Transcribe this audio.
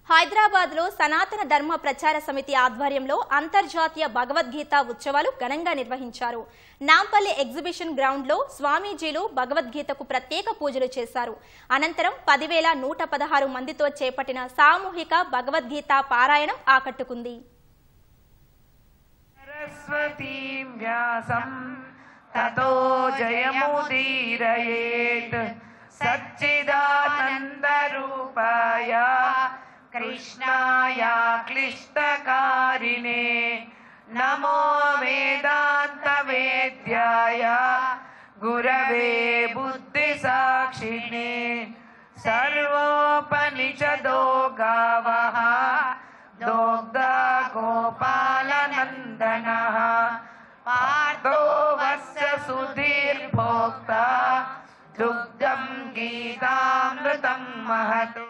హైదరాబాద్లో సనాతన ధర్మ ప్రచార సమితి ఆధ్వర్యంలో అంతర్జాతీయ భగవద్గీత ఉత్సవాలు ఘనంగా నిర్వహించారు. నాంపల్లి ఎగ్జిబిషన్ గ్రౌండ్లో స్వామీజీలు భగవద్గీతకు ప్రత్యేక పూజలు చేశారు. అనంతరం 10,116 మందితో చేపట్టిన సామూహిక భగవద్గీత పారాయణం ఆకట్టుకుంది. తతో జయముదీరయేత్ సచ్చిదానంద రూపాయ కృష్ణాయ క్లిష్టకారిణే నమో వేదాంత వేద్యాయ గురవే బుద్ధి సాక్షిణే సర్వోపనిషదో గావః దోగ్ధ గోపాలనందనః పార్థో వస్య సుధీర్భోక్తా దుగ్ధం గీతామృతం మహత్.